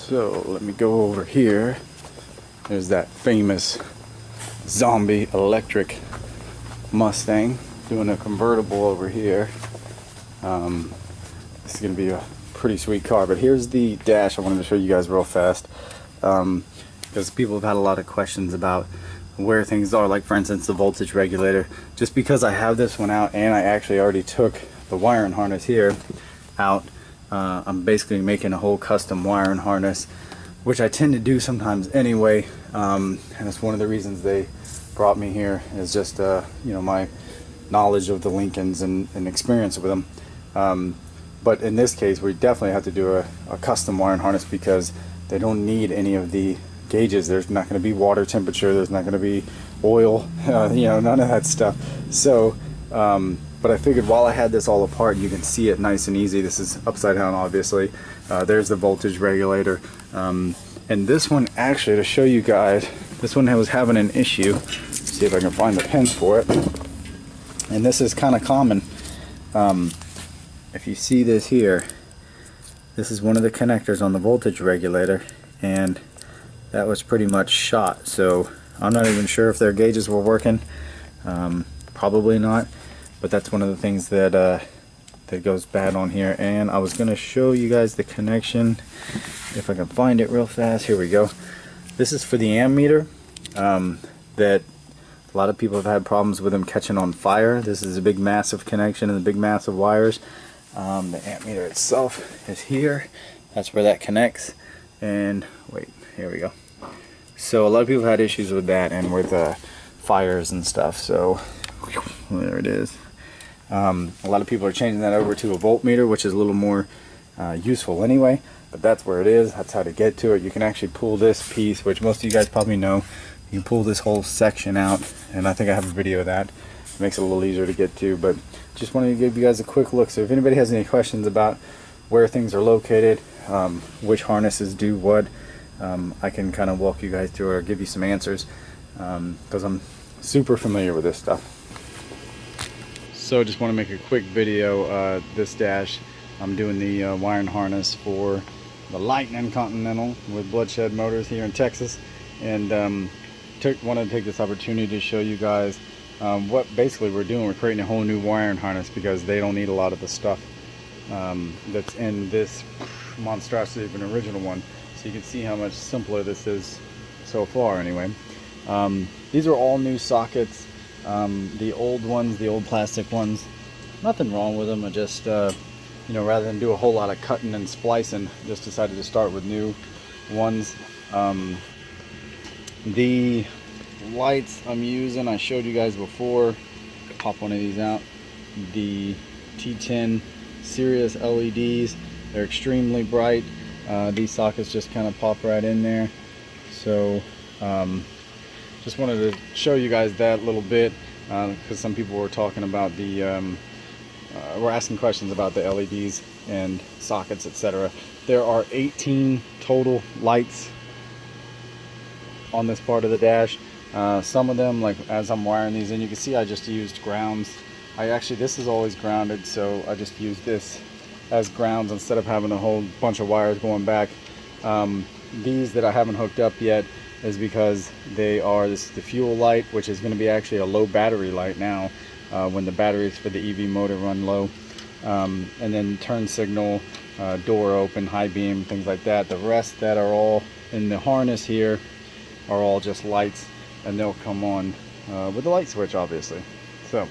So let me go over here. There's that famous zombie electric Mustang doing a convertible over here. This is going to be a pretty sweet car, but here's the dash I wanted to show you guys real fast, because people have had a lot of questions about where things are, like for instance the voltage regulator. Just because I have this one out and I actually already took the wiring harness here out, I'm basically making a whole custom wiring harness, which I tend to do sometimes anyway, and it's one of the reasons they brought me here, is just you know, my knowledge of the Lincolns and experience with them. But in this case we definitely have to do a custom wiring harness because they don't need any of the gauges. There's not going to be water temperature, there's not going to be oil, you know, none of that stuff. So but I figured while I had this all apart, you can see it nice and easy. This is upside down, obviously. There's the voltage regulator, and this one, actually, to show you guys, this one was having an issue. Let's see if I can find the pins for it. And this is kind of common. If you see this here, this is one of the connectors on the voltage regulator, and that was pretty much shot. So I'm not even sure if their gauges were working. Probably not, but that's one of the things that that goes bad on here. And I was going to show you guys the connection if I can find it real fast. Here we go. This is for the ammeter, that a lot of people have had problems with them catching on fire. This is a big massive connection and the big massive wires. The ammeter itself is here. That's where that connects. And wait, here we go. So a lot of people have had issues with that and with fires and stuff. So there it is. A lot of people are changing that over to a voltmeter, which is a little more useful anyway, but that's where it is. That's how to get to it. You can actually pull this piece, which most of you guys probably know. You can pull this whole section out, and I think I have a video of that. It makes it a little easier to get to, but just wanted to give you guys a quick look. So if anybody has any questions about where things are located, which harnesses do what, I can kind of walk you guys through or give you some answers, because I'm super familiar with this stuff. So just want to make a quick video. This dash, I'm doing the wiring harness for the Lincoln Continental with Bloodshed Motors here in Texas, and wanted to take this opportunity to show you guys what basically we're doing. We're creating a whole new wiring harness because they don't need a lot of the stuff that's in this monstrosity of an original one. So you can see how much simpler this is so far anyway. These are all new sockets. The old ones, the old plastic ones, nothing wrong with them. I just you know, rather than do a whole lot of cutting and splicing, just decided to start with new ones. The lights I'm using, I showed you guys before. Pop one of these out. The T10 Sirius LEDs, they're extremely bright. These sockets just kind of pop right in there. So just wanted to show you guys that a little bit, because some people were talking about the were asking questions about the LEDs and sockets, etc. There are 18 total lights on this part of the dash. Some of them, like as I'm wiring these in, you can see I just used grounds. This is always grounded, so I just used this as grounds instead of having a whole bunch of wires going back. These that I haven't hooked up yet is because this is the fuel light, which is going to be actually a low battery light now, when the batteries for the EV motor run low, and then turn signal, door open, high beam, things like that. The rest that are all in the harness here are all just lights, and they'll come on with the light switch, obviously. So